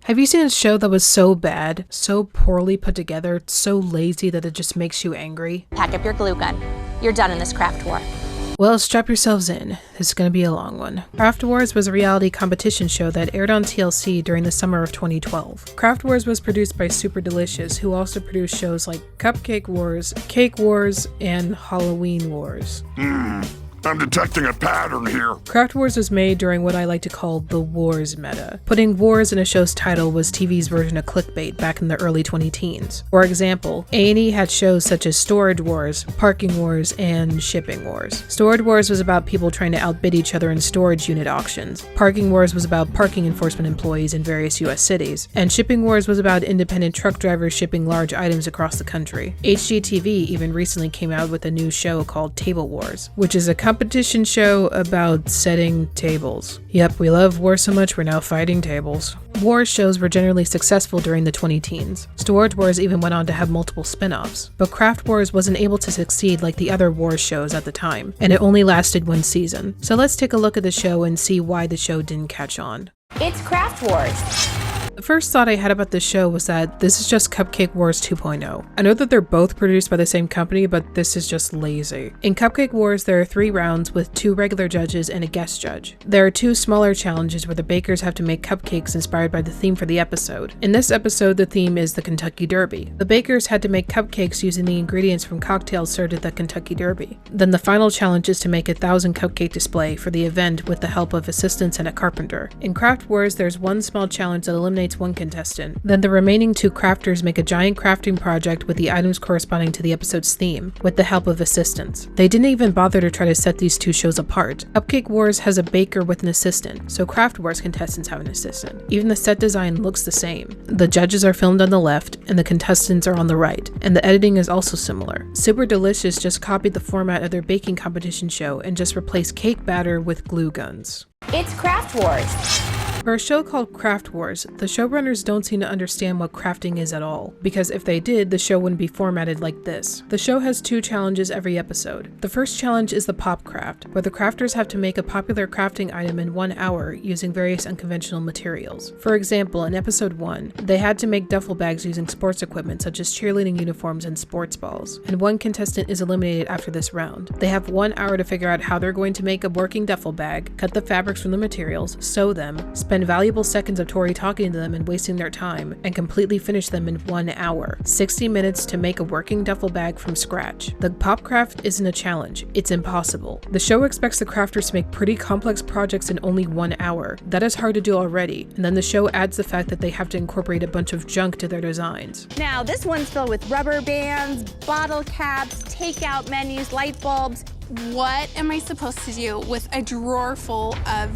Have you seen a show that was so bad, so poorly put together, so lazy that it just makes you angry? Pack up your glue gun. You're done in this craft war. Well, strap yourselves in. This is going to be a long one. Craft Wars was a reality competition show that aired on TLC during the summer of 2012. Craft Wars was produced by Super Delicious, who also produced shows like Cupcake Wars, Cake Wars, and Halloween Wars. I'm detecting a pattern here. Craft Wars was made during what I like to call the Wars meta. Putting wars in a show's title was TV's version of clickbait back in the early 2010s. For example, A&E had shows such as Storage Wars, Parking Wars, and Shipping Wars. Storage Wars was about people trying to outbid each other in storage unit auctions. Parking Wars was about parking enforcement employees in various US cities. And Shipping Wars was about independent truck drivers shipping large items across the country. HGTV even recently came out with a new show called Table Wars, which is a competition show about setting tables. Yep, we love war so much we're now fighting tables. War shows were generally successful during the 2010s. Storage Wars even went on to have multiple spin-offs. But Craft Wars wasn't able to succeed like the other war shows at the time, and it only lasted one season. So let's take a look at the show and see why the show didn't catch on. It's Craft Wars. The first thought I had about this show was that this is just Cupcake Wars 2.0. I know that they're both produced by the same company, but this is just lazy. In Cupcake Wars, there are 3 rounds with 2 regular judges and a guest judge. There are 2 smaller challenges where the bakers have to make cupcakes inspired by the theme for the episode. In this episode, the theme is the Kentucky Derby. The bakers had to make cupcakes using the ingredients from cocktails served at the Kentucky Derby. Then the final challenge is to make a 1,000 cupcake display for the event with the help of assistants and a carpenter. In Craft Wars, there's one small challenge that eliminates one contestant. Then the remaining 2 crafters make a giant crafting project with the items corresponding to the episode's theme, with the help of assistants. They didn't even bother to try to set these 2 shows apart. Cupcake Wars has a baker with an assistant, so Craft Wars contestants have an assistant. Even the set design looks the same. The judges are filmed on the left, and the contestants are on the right, and the editing is also similar. Super Delicious just copied the format of their baking competition show and just replaced cake batter with glue guns. It's Craft Wars. For a show called Craft Wars, the showrunners don't seem to understand what crafting is at all, because if they did, the show wouldn't be formatted like this. The show has 2 challenges every episode. The first challenge is the Pop Craft, where the crafters have to make a popular crafting item in 1 hour using various unconventional materials. For example, in episode 1, they had to make duffel bags using sports equipment such as cheerleading uniforms and sports balls, and 1 contestant is eliminated after this round. They have 1 hour to figure out how they're going to make a working duffel bag, cut the fabrics from the materials, sew them, spend valuable seconds of Tori talking to them and wasting their time, and completely finish them in 1 hour. 60 minutes to make a working duffel bag from scratch. The pop craft isn't a challenge, it's impossible. The show expects the crafters to make pretty complex projects in only 1 hour. That is hard to do already, and then the show adds the fact that they have to incorporate a bunch of junk to their designs. Now, this one's filled with rubber bands, bottle caps, takeout menus, light bulbs. What am I supposed to do with a drawer full of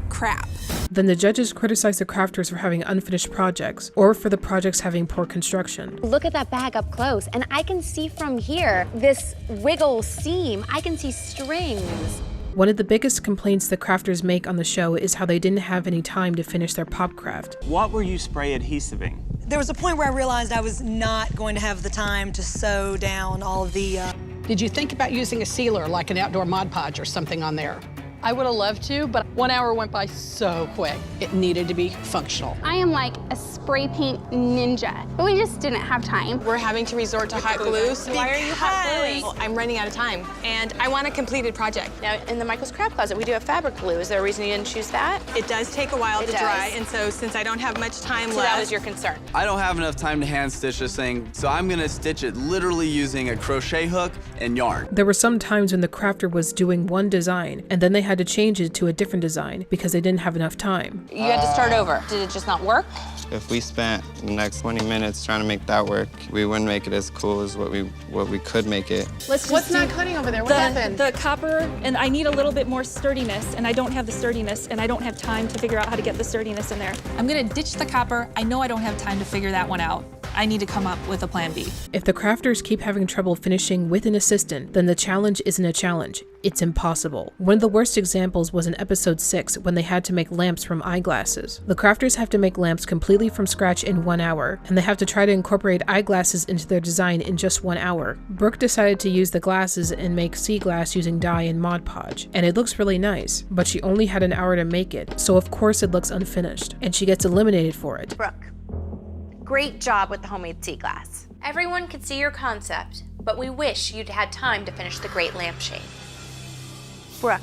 crap? Then the judges criticize the crafters for having unfinished projects, or for the projects having poor construction. Look at that bag up close, and I can see from here this wiggle seam. I can see strings. One of the biggest complaints the crafters make on the show is how they didn't have any time to finish their pop craft. What were you spray adhesiving? There was a point where I realized I was not going to have the time to sew down all of the... Did you think about using a sealer like an outdoor Mod Podge or something on there? I would have loved to, but 1 hour went by so quick. It needed to be functional. I am like a spray paint ninja, but we just didn't have time. We're having to resort to hot glue. So Why are you hot gluing? Well, I'm running out of time, and I want a completed project. Now, in the Michael's Craft Closet, we do have fabric glue. Is there a reason you didn't choose that? It does take a while It to does. dry, and so since I don't have much time So left. that was your concern. I don't have enough time to hand stitch this thing, so I'm gonna stitch it literally using a crochet hook and yarn. There were some times when the crafter was doing one design, and then they had to change it to a different design because they didn't have enough time. You had to start over. Did it just not work? If we spent the next 20 minutes trying to make that work, we wouldn't make it as cool as what we could make it. What's not cutting over there? What happened? The copper, and I need a little bit more sturdiness, and I don't have the sturdiness, and I don't have time to figure out how to get the sturdiness in there. I'm gonna ditch the copper. I know I don't have time to figure that one out. I need to come up with a plan B. If the crafters keep having trouble finishing with an assistant, then the challenge isn't a challenge. It's impossible. One of the worst examples was in episode 6 when they had to make lamps from eyeglasses. The crafters have to make lamps completely from scratch in 1 hour, and they have to try to incorporate eyeglasses into their design in just 1 hour. Brooke decided to use the glasses and make sea glass using dye and Mod Podge, and it looks really nice, but she only had an hour to make it, so of course it looks unfinished, and she gets eliminated for it. Brooke, great job with the homemade sea glass. Everyone could see your concept, but we wish you'd had time to finish the great lampshade. Brooke,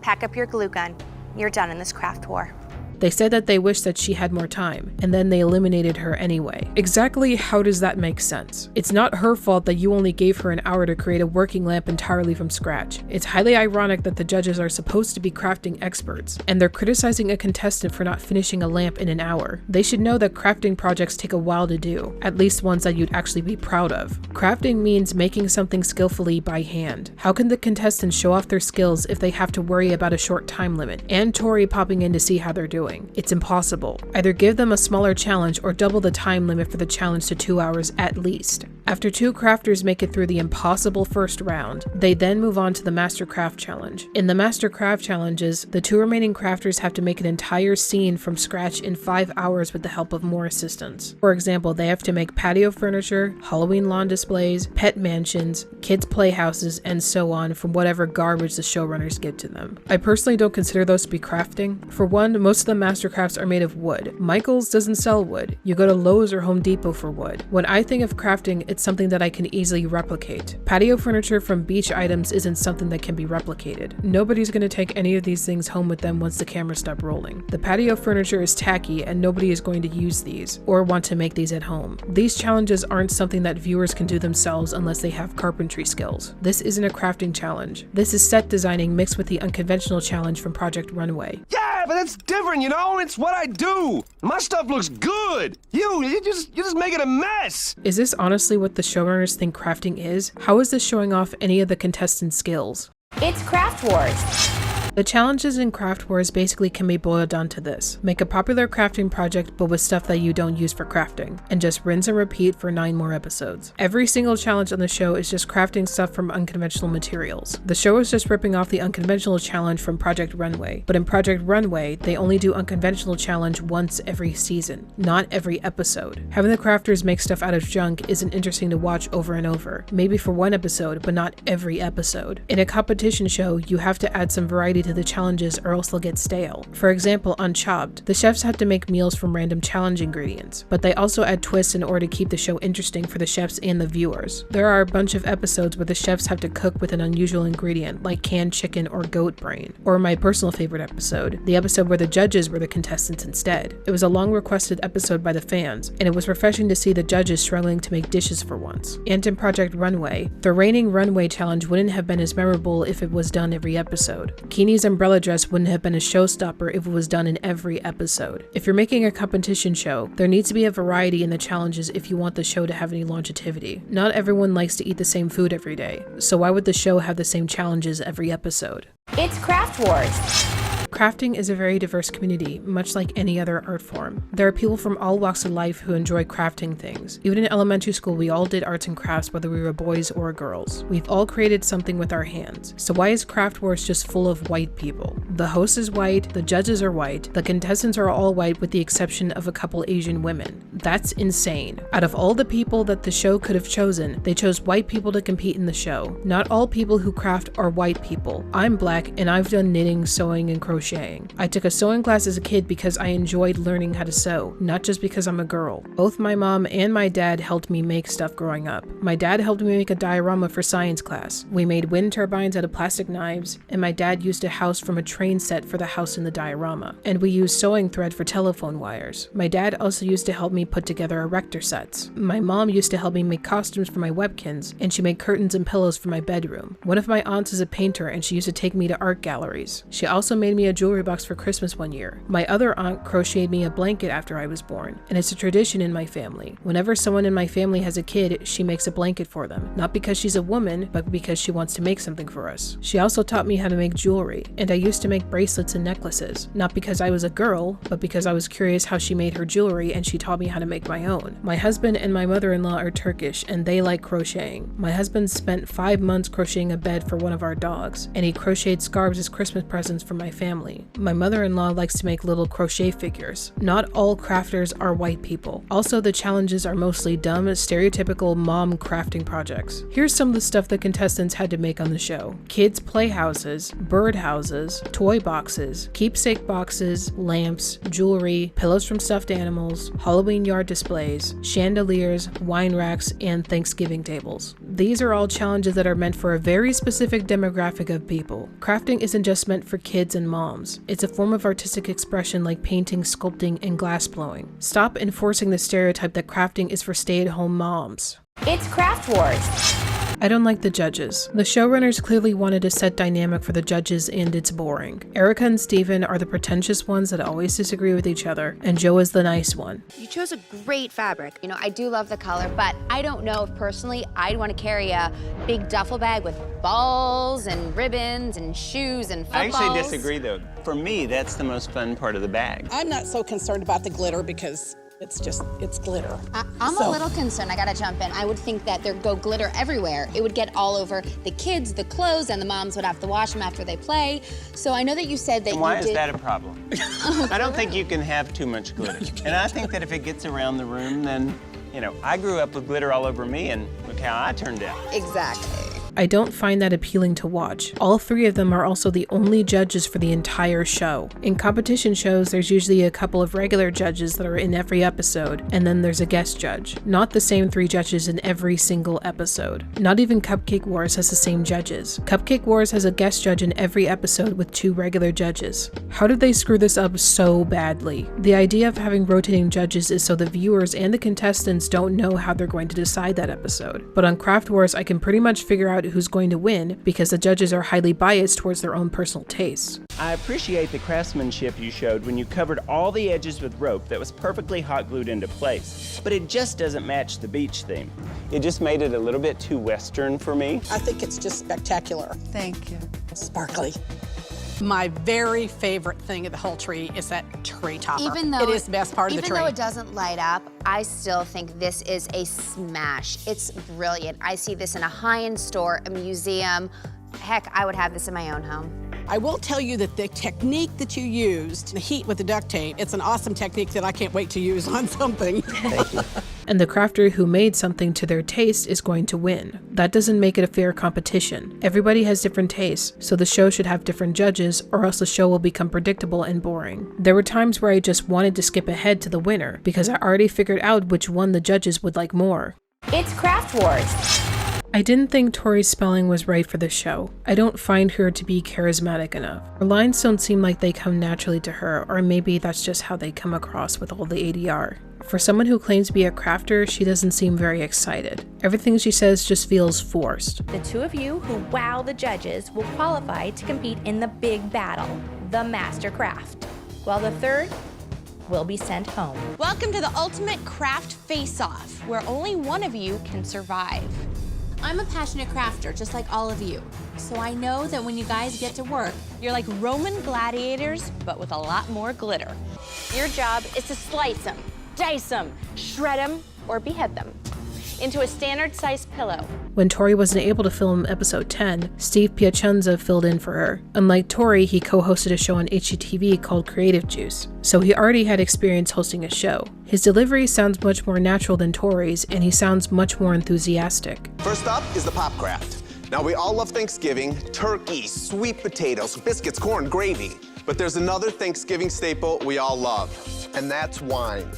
pack up your glue gun. You're done in this craft war. They said that they wished that she had more time, and then they eliminated her anyway. Exactly how does that make sense? It's not her fault that you only gave her an hour to create a working lamp entirely from scratch. It's highly ironic that the judges are supposed to be crafting experts, and they're criticizing a contestant for not finishing a lamp in an hour. They should know that crafting projects take a while to do, at least ones that you'd actually be proud of. Crafting means making something skillfully by hand. How can the contestants show off their skills if they have to worry about a short time limit, and Tori popping in to see how they're doing? It's impossible. Either give them a smaller challenge or double the time limit for the challenge to 2 hours at least. After 2 crafters make it through the impossible first round, they then move on to the Master Craft Challenge. In the Master Craft Challenges, the 2 remaining crafters have to make an entire scene from scratch in 5 hours with the help of more assistants. For example, they have to make patio furniture, Halloween lawn displays, pet mansions, kids' playhouses, and so on from whatever garbage the showrunners give to them. I personally don't consider those to be crafting. For one, most of the Mastercrafts are made of wood. Michaels doesn't sell wood. You go to Lowe's or Home Depot for wood. When I think of crafting, it's something that I can easily replicate. Patio furniture from beach items isn't something that can be replicated. Nobody's going to take any of these things home with them once the cameras stop rolling. The patio furniture is tacky and nobody is going to use these or want to make these at home. These challenges aren't something that viewers can do themselves unless they have carpentry skills. This isn't a crafting challenge. This is set designing mixed with the unconventional challenge from Project Runway. Yeah, but it's different, you know? It's what I do. My stuff looks good. You just make it a mess. Is this honestly what the showrunners think crafting is? How is this showing off any of the contestants' skills? It's Craft Wars. The challenges in Craft Wars basically can be boiled down to this. Make a popular crafting project but with stuff that you don't use for crafting, and just rinse and repeat for 9 more episodes. Every single challenge on the show is just crafting stuff from unconventional materials. The show is just ripping off the unconventional challenge from Project Runway, but in Project Runway, they only do unconventional challenge once every season, not every episode. Having the crafters make stuff out of junk isn't interesting to watch over and over, maybe for 1 episode, but not every episode. In a competition show, you have to add some variety to the challenges or else they'll get stale. For example, on Chopped, the chefs have to make meals from random challenge ingredients, but they also add twists in order to keep the show interesting for the chefs and the viewers. There are a bunch of episodes where the chefs have to cook with an unusual ingredient like canned chicken or goat brain. Or my personal favorite episode, the episode where the judges were the contestants instead. It was a long requested episode by the fans, and it was refreshing to see the judges struggling to make dishes for once. And in Project Runway, the reigning runway challenge wouldn't have been as memorable if it was done every episode. Keeney's umbrella dress wouldn't have been a showstopper if it was done in every episode. If you're making a competition show, there needs to be a variety in the challenges if you want the show to have any longevity. Not everyone likes to eat the same food every day, so why would the show have the same challenges every episode? It's Craft Wars. Crafting is a very diverse community, much like any other art form. There are people from all walks of life who enjoy crafting things. Even in elementary school, we all did arts and crafts whether we were boys or girls. We've all created something with our hands. So why is Craft Wars just full of white people? The host is white, the judges are white, the contestants are all white with the exception of a couple Asian women. That's insane. Out of all the people that the show could have chosen, they chose white people to compete in the show. Not all people who craft are white people. I'm black and I've done knitting, sewing, and crocheting. I took a sewing class as a kid because I enjoyed learning how to sew, not just because I'm a girl. Both my mom and my dad helped me make stuff growing up. My dad helped me make a diorama for science class. We made wind turbines out of plastic knives, and my dad used a house from a train set for the house in the diorama. And we used sewing thread for telephone wires. My dad also used to help me put together erector sets. My mom used to help me make costumes for my webkins, and she made curtains and pillows for my bedroom. One of my aunts is a painter and she used to take me to art galleries. She also made me a a jewelry box for Christmas one year. My other aunt crocheted me a blanket after I was born, and it's a tradition in my family. Whenever someone in my family has a kid, she makes a blanket for them, not because she's a woman, but because she wants to make something for us. She also taught me how to make jewelry, and I used to make bracelets and necklaces, not because I was a girl, but because I was curious how she made her jewelry and she taught me how to make my own. My husband and my mother-in-law are Turkish, and they like crocheting. My husband spent 5 months crocheting a bed for one of our dogs, and he crocheted scarves as Christmas presents for my family. My mother-in-law likes to make little crochet figures. Not all crafters are white people. Also, the challenges are mostly dumb, stereotypical mom crafting projects. Here's some of the stuff the contestants had to make on the show. Kids' playhouses, bird houses, toy boxes, keepsake boxes, lamps, jewelry, pillows from stuffed animals, Halloween yard displays, chandeliers, wine racks, and Thanksgiving tables. These are all challenges that are meant for a very specific demographic of people. Crafting isn't just meant for kids and moms. It's a form of artistic expression like painting, sculpting, and glass blowing. Stop enforcing the stereotype that crafting is for stay-at-home moms. It's Craft Wars. I don't like the judges. The showrunners clearly wanted a set dynamic for the judges, and it's boring. Erica and Steven are the pretentious ones that always disagree with each other, and Joe is the nice one. You chose a great fabric. You know, I do love the color, but I don't know if personally I'd want to carry a big duffel bag with balls and ribbons and shoes and footballs. I actually disagree, though. For me, that's the most fun part of the bag. I'm not so concerned about the glitter because it's glitter. I'm a little concerned, I gotta jump in. I would think that there'd go glitter everywhere. It would get all over the kids, the clothes, and the moms would have to wash them after they play. So I know that you said that Why is that a problem? I don't think you can have too much glitter. And I think that if it gets around the room, then, you know, I grew up with glitter all over me, and look how I turned out. Exactly. I don't find that appealing to watch. All 3 of them are also the only judges for the entire show. In competition shows, there's usually a couple of regular judges that are in every episode, and then there's a guest judge. Not the same 3 judges in every single episode. Not even Cupcake Wars has the same judges. Cupcake Wars has a guest judge in every episode with 2 regular judges. How did they screw this up so badly? The idea of having rotating judges is so the viewers and the contestants don't know how they're going to decide that episode. But on Craft Wars, I can pretty much figure out who's going to win because the judges are highly biased towards their own personal tastes. I appreciate the craftsmanship you showed when you covered all the edges with rope that was perfectly hot glued into place, but it just doesn't match the beach theme. It just made it a little bit too Western for me. I think it's just spectacular. Thank you. Sparkly. My very favorite thing of the whole tree is that tree topper. Even though it is the best part of the tree. Even though it doesn't light up, I still think this is a smash. It's brilliant. I see this in a high-end store, a museum. Heck, I would have this in my own home. I will tell you that the technique that you used, the heat with the duct tape, it's an awesome technique that I can't wait to use on something. Thank you. And the crafter who made something to their taste is going to win. That doesn't make it a fair competition. Everybody has different tastes, so the show should have different judges, or else the show will become predictable and boring. There were times where I just wanted to skip ahead to the winner, because I already figured out which one the judges would like more. It's Craft Wars. I didn't think Tori's spelling was right for this show. I don't find her to be charismatic enough. Her lines don't seem like they come naturally to her, or maybe that's just how they come across with all the ADR. For someone who claims to be a crafter, she doesn't seem very excited. Everything she says just feels forced. The 2 of you who wow the judges will qualify to compete in the big battle, the Master Craft, while the 3rd will be sent home. Welcome to the Ultimate Craft Face-Off, where only one of you can survive. I'm a passionate crafter, just like all of you. So I know that when you guys get to work, You're like Roman gladiators, but with a lot more glitter. Your job is to slice them, dice them, shred them, or behead them into a standard-sized pillow. When Tori wasn't able to film episode 10, Steve Piacenza filled in for her. Unlike Tori, he co-hosted a show on HGTV called Creative Juice, so he already had experience hosting a show. His delivery sounds much more natural than Tori's, and he sounds much more enthusiastic. First up is the Pop Craft. Now, we all love Thanksgiving: turkey, sweet potatoes, biscuits, corn, gravy. But there's another Thanksgiving staple we all love, and that's wine.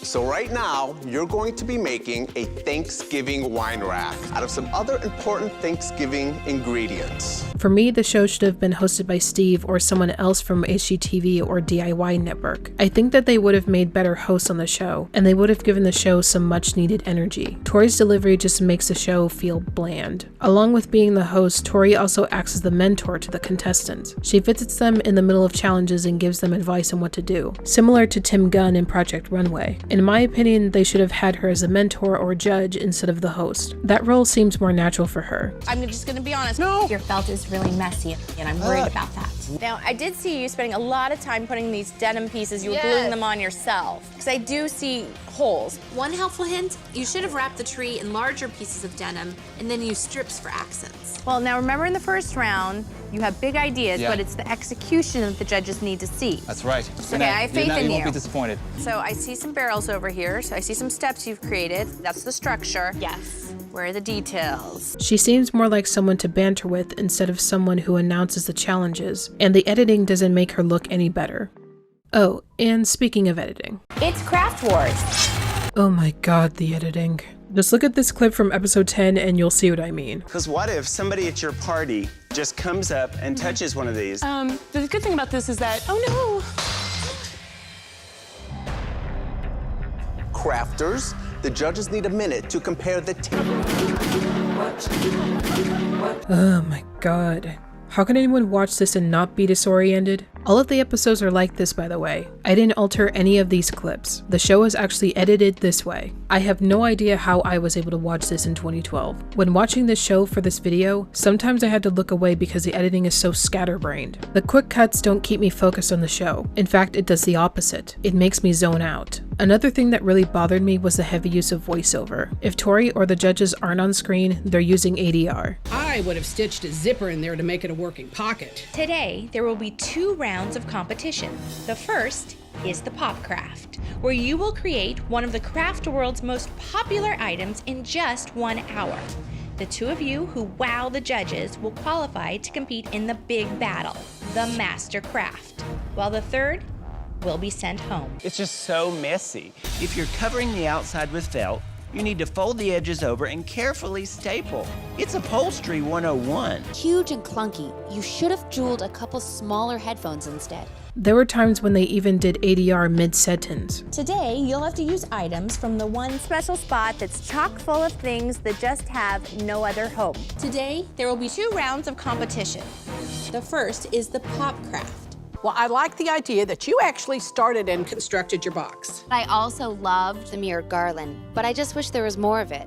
So right now, you're going to be making a Thanksgiving wine rack out of some other important Thanksgiving ingredients. For me, the show should have been hosted by Steve or someone else from HGTV or DIY Network. I think that they would have made better hosts on the show, and they would have given the show some much needed energy. Tori's delivery just makes the show feel bland. Along with being the host, Tori also acts as the mentor to the contestants. She visits them in the middle of challenges and gives them advice on what to do, similar to Tim Gunn in Project Runway. In my opinion, they should have had her as a mentor or judge instead of the host. That role seems more natural for her. I'm just gonna be honest. No. Your felt is really messy, and I'm worried about that. Now, I did see you spending a lot of time putting these denim pieces. You were gluing them on yourself. Because I do see holes. One helpful hint, you should have wrapped the tree in larger pieces of denim and then used strips for accents. Well, now remember in the first round, you have big ideas, Yeah. but it's the execution that the judges need to see. That's right. Okay, I have faith in You won't you. be disappointed. So I see some barrels over here. So I see some steps you've created. That's the structure. Yes. Where are the details? She seems more like someone to banter with instead of someone who announces the challenges, and the editing doesn't make her look any better. Oh, and speaking of editing. It's Craft Wars. Oh my god, the editing. Just look at this clip from episode 10 and you'll see what I mean. Because what if somebody at your party just comes up and touches one of these? The good thing about this is that, oh Crafters, the judges need a minute to compare the Oh my god. How can anyone watch this and not be disoriented? All of the episodes are like this, by the way. I didn't alter any of these clips. The show is actually edited this way. I have no idea how I was able to watch this in 2012. When watching this show for this video, sometimes I had to look away because the editing is so scatterbrained. The quick cuts don't keep me focused on the show. In fact, it does the opposite. It makes me zone out. Another thing that really bothered me was the heavy use of voiceover. If Tori or the judges aren't on screen, they're using ADR. I would have stitched a zipper in there to make it a working pocket. Today, there will be 2 rounds of competition. The first is the Pop Craft, where you will create one of the craft world's most popular items in just 1 hour. The 2 of you who wow the judges will qualify to compete in the big battle, the Master Craft, while the third will be sent home. It's just so messy. If you're covering the outside with felt, you need to fold the edges over and carefully staple. It's upholstery 101. Huge and clunky. You should have jeweled a couple smaller headphones instead. There were times when they even did ADR mid-sentence. Today, you'll have to use items from the one Special spot that's chock full of things that just have no other home. Today, there will be 2 rounds of competition. The first is the Pop Craft. Well, I like the idea that you actually started and constructed your box. I also loved the mirror garland, but I just wish there was more of it.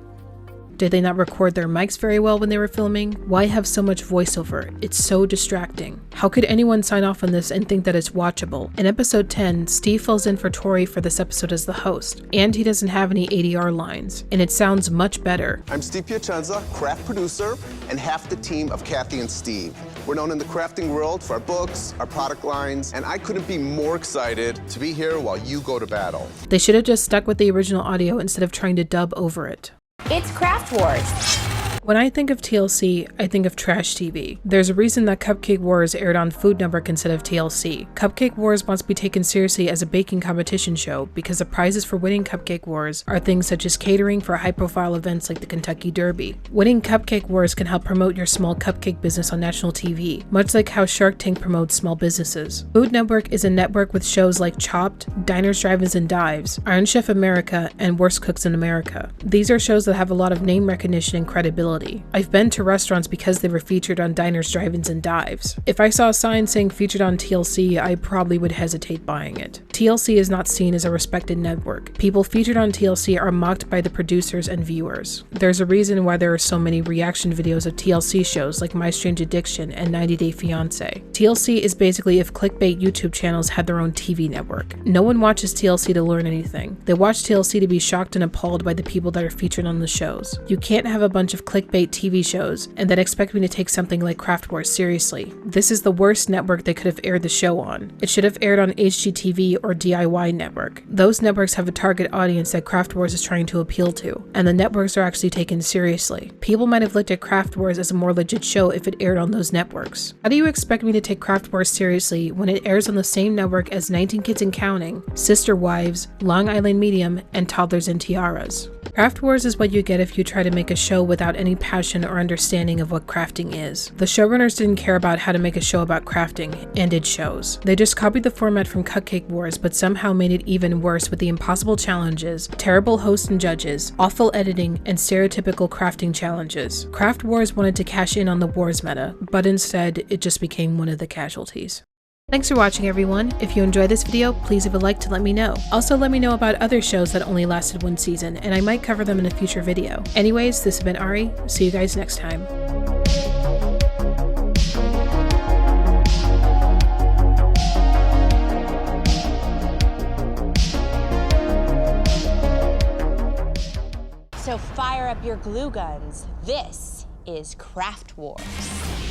Did they not record their mics very well when they were filming? Why have so much voiceover? It's so distracting. How could anyone sign off on this and think that it's watchable? In episode 10, Steve fills in for Tori for this episode as the host, and he doesn't have any ADR lines, and it sounds much better. I'm Steve Piacenza, craft producer, and half the team of Kathy and Steve. We're known in the crafting world for our books, our product lines, and I couldn't be more excited to be here while you go to battle. They should have just stuck with the original audio instead of trying to dub over it. It's Craft Wars. When I think of TLC, I think of trash TV. There's a reason that Cupcake Wars aired on Food Network instead of TLC. Cupcake Wars wants to be taken seriously as a baking competition show because the prizes for winning Cupcake Wars are things such as catering for high-profile events like the Kentucky Derby. Winning Cupcake Wars can help promote your small cupcake business on national TV, much like how Shark Tank promotes small businesses. Food Network is a network with shows like Chopped, Diners, Drive-Ins, and Dives, Iron Chef America, and Worst Cooks in America. These are shows that have a lot of name recognition and credibility. I've been to restaurants because they were featured on Diners, Drive-Ins, and Dives. If I saw a sign saying featured on TLC, I probably would hesitate buying it. TLC is not seen as a respected network. People featured on TLC are mocked by the producers and viewers. There's a reason why there are so many reaction videos of TLC shows like My Strange Addiction and 90 Day Fiancé. TLC is basically if clickbait YouTube channels had their own TV network. No one watches TLC to learn anything. They watch TLC to be shocked and appalled by the people that are featured on the shows. You can't have a bunch of clickbait clickbait TV shows and then expect me to take something like Craft Wars seriously. This is the worst network they could have aired the show on. It should have aired on HGTV or DIY Network. Those networks have a target audience that Craft Wars is trying to appeal to, and the networks are actually taken seriously. People might have looked at Craft Wars as a more legit show if it aired on those networks. How do you expect me to take Craft Wars seriously when it airs on the same network as 19 Kids and Counting, Sister Wives, Long Island Medium, and Toddlers and Tiaras? Craft Wars is what you get if you try to make a show without any passion or understanding of what crafting is. The showrunners didn't care about how to make a show about crafting, and it shows. They just copied the format from Cupcake Wars, but somehow made it even worse with the impossible challenges, terrible hosts and judges, awful editing, and stereotypical crafting challenges. Craft Wars wanted to cash in on the Wars meta, but instead, it just became one of the casualties. Thanks for watching, everyone. If you enjoyed this video, please leave a like to let me know. Also, let me know about other shows that only lasted one season, and I might cover them in a future video. Anyways, this has been Ari. See you guys next time. So fire up your glue guns. This is Craft Wars.